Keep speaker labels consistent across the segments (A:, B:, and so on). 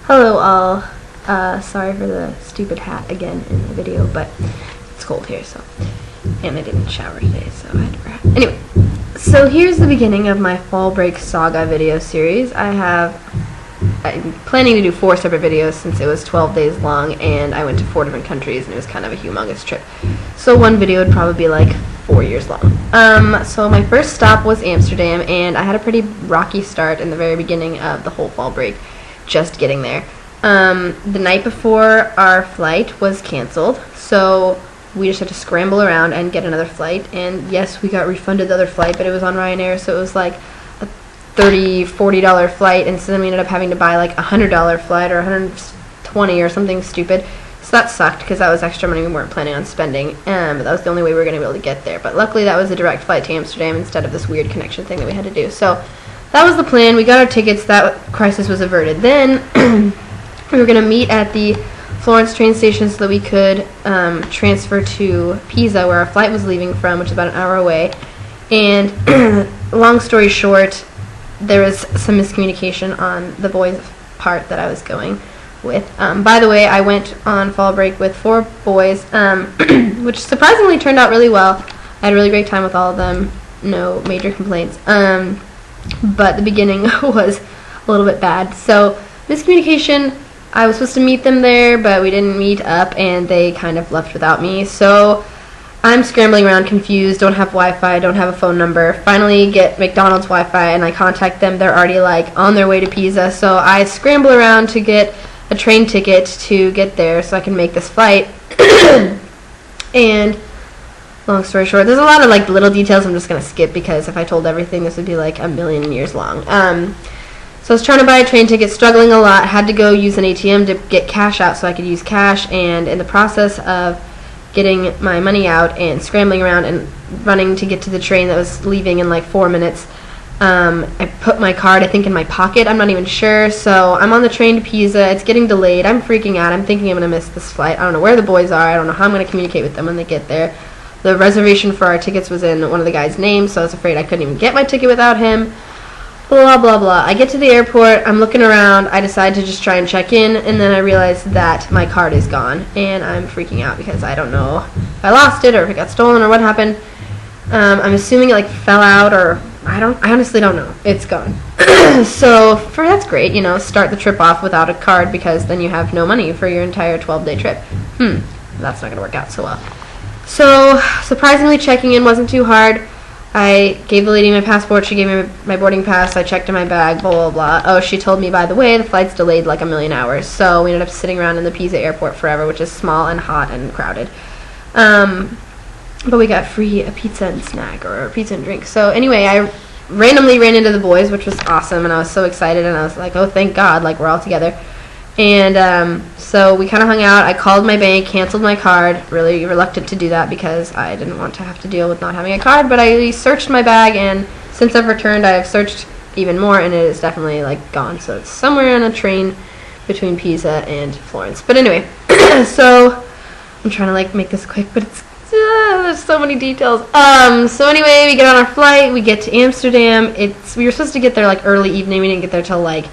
A: Hello all. Sorry for the stupid hat again in the video, but it's cold here, so. And I didn't shower today, so I had to wear a hat. Anyway, so here's the beginning of my fall break saga video series. I'm planning to do 4 separate videos since it was 12 days long, and I went to 4 different countries, and it was kind of a humongous trip. So one video would probably be like 4 years long. So my first stop was Amsterdam, and I had a pretty rocky start in the very beginning of the whole fall break, just getting there. The night before our flight was canceled, so we just had to scramble around and get another flight. And yes, we got refunded the other flight, but it was on Ryanair, so it was like a $30, $40 flight, and so then we ended up having to buy like a $100 flight or $120 or something stupid. So that sucked because that was extra money we weren't planning on spending, but that was the only way we were going to be able to get there. But luckily that was a direct flight to Amsterdam instead of this weird connection thing that we had to do. So that was the plan. We got our tickets. That crisis was averted. Then we were going to meet at the Florence train station so that we could transfer to Pisa, where our flight was leaving from, which is about an hour away. And long story short, there was some miscommunication on the boys' part that I was going with. By the way, I went on fall break with 4 boys, which surprisingly turned out really well. I had a really great time with all of them. No major complaints. But the beginning was a little bit bad. So miscommunication. I was supposed to meet them there, but we didn't meet up, and they kind of left without me. So I'm scrambling around confused, don't have Wi-Fi, don't have a phone number. Finally get McDonald's Wi-Fi, and I contact them. They're already like on their way to Pisa. So I scramble around to get a train ticket to get there so I can make this flight. And long story short, there's a lot of like little details I'm just going to skip because if I told everything, this would be like a million years long. So I was trying to buy a train ticket, struggling a lot, had to go use an ATM to get cash out so I could use cash, and in the process of getting my money out and scrambling around and running to get to the train that was leaving in like 4 minutes, I put my card, I think, in my pocket. I'm not even sure. So I'm on the train to Pisa. It's getting delayed. I'm freaking out. I'm thinking I'm going to miss this flight. I don't know where the boys are. I don't know how I'm going to communicate with them when they get there. The reservation for our tickets was in one of the guys' names, so I was afraid I couldn't even get my ticket without him. Blah, blah, blah. I get to the airport. I'm looking around. I decide to just try and check in, and then I realize that my card is gone, and I'm freaking out because I don't know if I lost it or if it got stolen or what happened. I'm assuming it like fell out, or I honestly don't know. It's gone. So that's great, you know, start the trip off without a card because then you have no money for your entire 12-day trip. That's not going to work out so well. So surprisingly, checking in wasn't too hard. I gave the lady my passport. She gave me my boarding pass. I checked in my bag, blah, blah, blah. Oh, she told me, by the way, the flight's delayed like a million hours. So we ended up sitting around in the Pisa airport forever, which is small and hot and crowded. But we got free a pizza and snack, or a pizza and drink. So anyway, I randomly ran into the boys, which was awesome, and I was so excited, and I was like, oh, thank God, like, we're all together. And so we kind of hung out. I called my bank, canceled my card. Really reluctant to do that because I didn't want to have to deal with not having a card, but I searched my bag, and since I've returned, I have searched even more, and it is definitely like gone. So it's somewhere on a train between Pisa and Florence. But anyway, so I'm trying to like make this quick, but it's there's so many details. So anyway, we get on our flight. We get to Amsterdam. We were supposed to get there like early evening. We didn't get there till like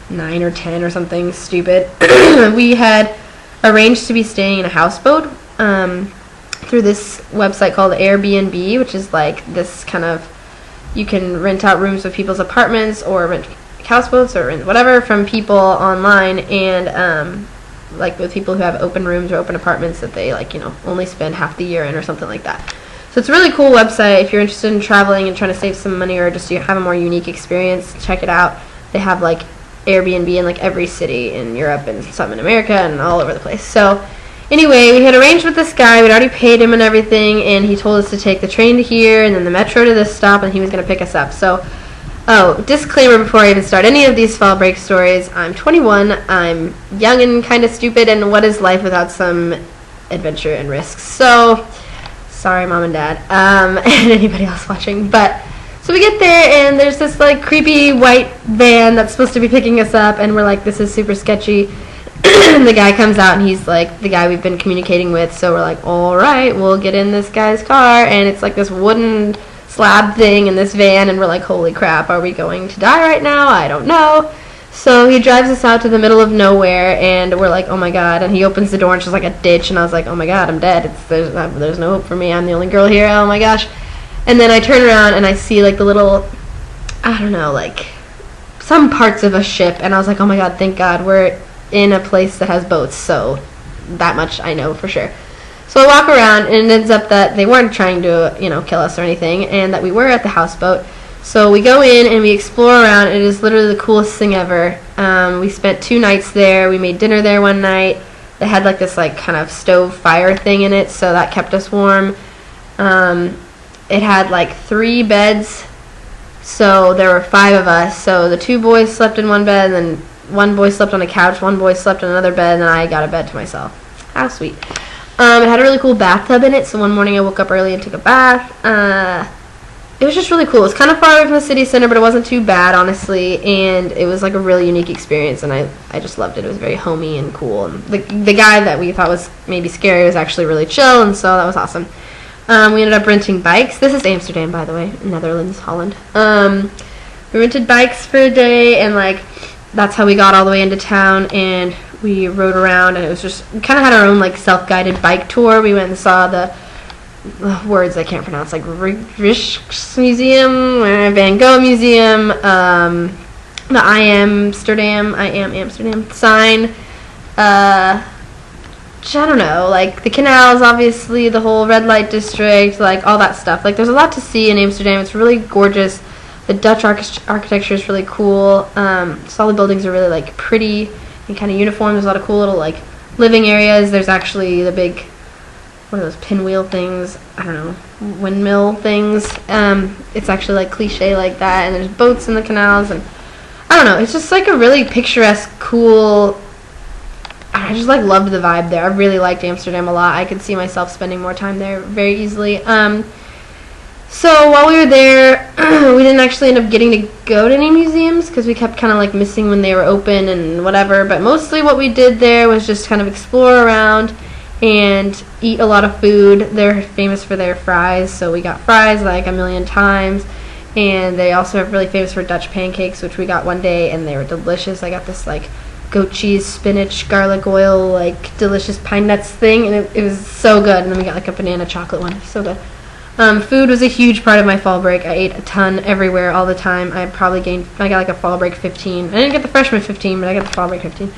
A: 9 or 10 or something stupid. We had arranged to be staying in a houseboat through this website called Airbnb, which is like this kind of, you can rent out rooms with people's apartments or rent houseboats or rent whatever from people online, and like with people who have open rooms or open apartments that they like, you know, only spend half the year in or something like that. So it's a really cool website if you're interested in traveling and trying to save some money or just you have a more unique experience. Check it out. They have like Airbnb in like every city in Europe and some in America and all over the place. So anyway, we had arranged with this guy. We'd already paid him and everything, and he told us to take the train to here and then the metro to this stop, and he was going to pick us up. So, disclaimer before I even start any of these fall break stories, I'm 21, I'm young and kind of stupid, and what is life without some adventure and risks? So, sorry Mom and Dad, and anybody else watching, but so we get there, and there's this like creepy white van that's supposed to be picking us up, and we're like, this is super sketchy. And the guy comes out, and he's like the guy we've been communicating with, so we're like, all right, we'll get in this guy's car, and it's like this wooden slab thing in this van, and we're like, holy crap, are we going to die right now? I don't know. So he drives us out to the middle of nowhere, and we're like, oh my god. And he opens the door, and it's just like a ditch, and I was like, oh my god, I'm dead. There's no hope for me. I'm the only girl here. Oh my gosh. And then I turn around, and I see like the little, I don't know, like some parts of a ship, and I was like, oh my god, thank god we're in a place that has boats. So that much I know for sure. So I walk around, and it ends up that they weren't trying to, kill us or anything, and that we were at the houseboat. So we go in and we explore around. It is literally the coolest thing ever. We spent 2 nights there. We made dinner there one night. They had like this like kind of stove fire thing in it, so that kept us warm. It had like 3 beds, so there were 5 of us. So the 2 boys slept in one bed, and then 1 boy slept on a couch, 1 boy slept on another bed, and then I got a bed to myself. How sweet. It had a really cool bathtub in it, so one morning I woke up early and took a bath. It was just really cool. It was kind of far away from the city center, but it wasn't too bad, honestly, and it was like a really unique experience, and I just loved it. It was very homey and cool, and the guy that we thought was maybe scary was actually really chill, and so that was awesome. We ended up renting bikes. This is Amsterdam, by the way, Netherlands, Holland. We rented bikes for a day, and like that's how we got all the way into town, and we rode around, and it was just, we kind of had our own like self-guided bike tour. We went and saw the words I can't pronounce, like Rijk Museum, Van Gogh Museum, the I am Amsterdam sign, I don't know, like the canals, obviously, the whole red light district, like all that stuff. Like there's a lot to see in Amsterdam. It's really gorgeous. The Dutch architecture is really cool. So all the buildings are really like pretty and kind of uniform. There's a lot of cool little like living areas. There's actually the big, what are those pinwheel things? I don't know, windmill things. It's actually like cliche like that, and there's boats in the canals, and I don't know, it's just like a really picturesque, cool, I just like loved the vibe there. I really liked Amsterdam a lot. I could see myself spending more time there very easily. So while we were there, we didn't actually end up getting to go to any museums because we kept kind of like missing when they were open and whatever, but mostly what we did there was just kind of explore around and eat a lot of food. They're famous for their fries, so we got fries like a million times, and they also are really famous for Dutch pancakes, which we got one day, and they were delicious. I got this like goat cheese, spinach, garlic oil, like delicious pine nuts thing, and it was so good. And then we got like a banana chocolate one. So good. Food was a huge part of my fall break. I ate a ton everywhere all the time. I got like a fall break 15. I didn't get the freshman 15, but I got the fall break 15.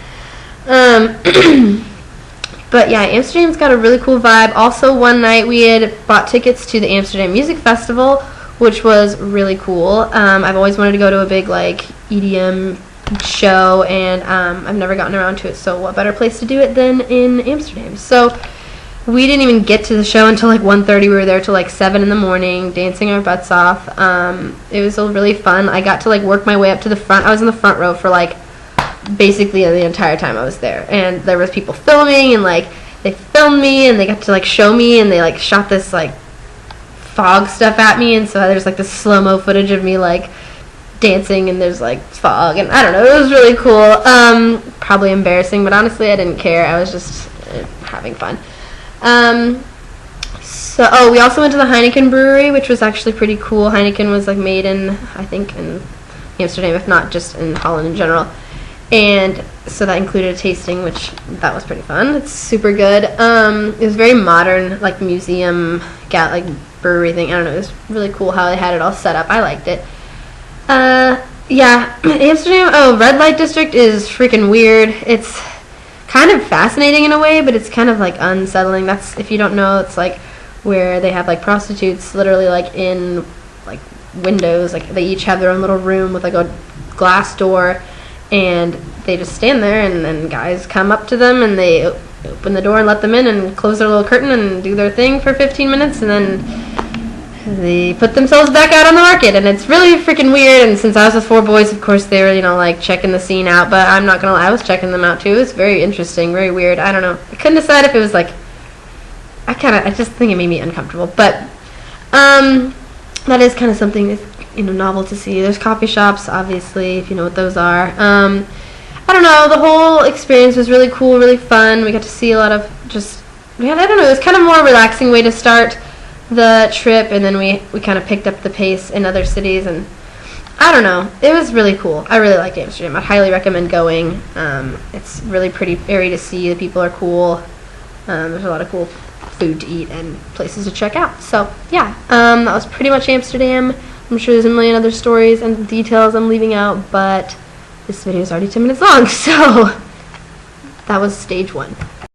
A: But yeah, Amsterdam's got a really cool vibe. Also, one night we had bought tickets to the Amsterdam Music Festival, which was really cool. I've always wanted to go to a big like EDM show, and I've never gotten around to it, so what better place to do it than in Amsterdam? So we didn't even get to the show until like 1:30. We were there till like 7 in the morning, dancing our butts off. It was really fun. I got to like work my way up to the front. I was in the front row for like basically the entire time I was there, and there was people filming, and like they filmed me, and they got to like show me, and they like shot this like fog stuff at me, and so there's like this slow-mo footage of me like dancing, and there's like fog, and I don't know, it was really cool. Probably embarrassing, but honestly I didn't care. I was just having fun. So we also went to the Heineken brewery, which was actually pretty cool. Heineken was like made in, I think, in Amsterdam, if not just in Holland in general. And so that included a tasting, which that was pretty fun. It's super good. It was very modern, like museum, like brewery thing. I don't know. It was really cool how they had it all set up. I liked it. Yeah, Amsterdam. Oh, red light district is freaking weird. It's kind of fascinating in a way, but it's kind of like unsettling. That's, if you don't know, it's like where they have like prostitutes literally like in like windows. Like they each have their own little room with like a glass door, and they just stand there, and then guys come up to them, and they open the door and let them in and close their little curtain and do their thing for 15 minutes, and then they put themselves back out on the market. And it's really freaking weird. And since I was with 4 boys, of course they were, like checking the scene out, but I'm not gonna lie, I was checking them out too. It's very interesting, very weird. I don't know, I couldn't decide if it was like, I just think it made me uncomfortable, but that is kind of something that's novel to see. There's coffee shops, obviously, if you know what those are. I don't know, the whole experience was really cool, really fun. We got to see a lot of just, I don't know, it was kind of more relaxing way to start the trip, and then we kind of picked up the pace in other cities, and I don't know. It was really cool. I really liked Amsterdam. I highly recommend going. It's really pretty area to see. The people are cool. There's a lot of cool food to eat and places to check out. So yeah, that was pretty much Amsterdam. I'm sure there's a million other stories and details I'm leaving out, but this video is already 10 minutes long, so that was stage 1.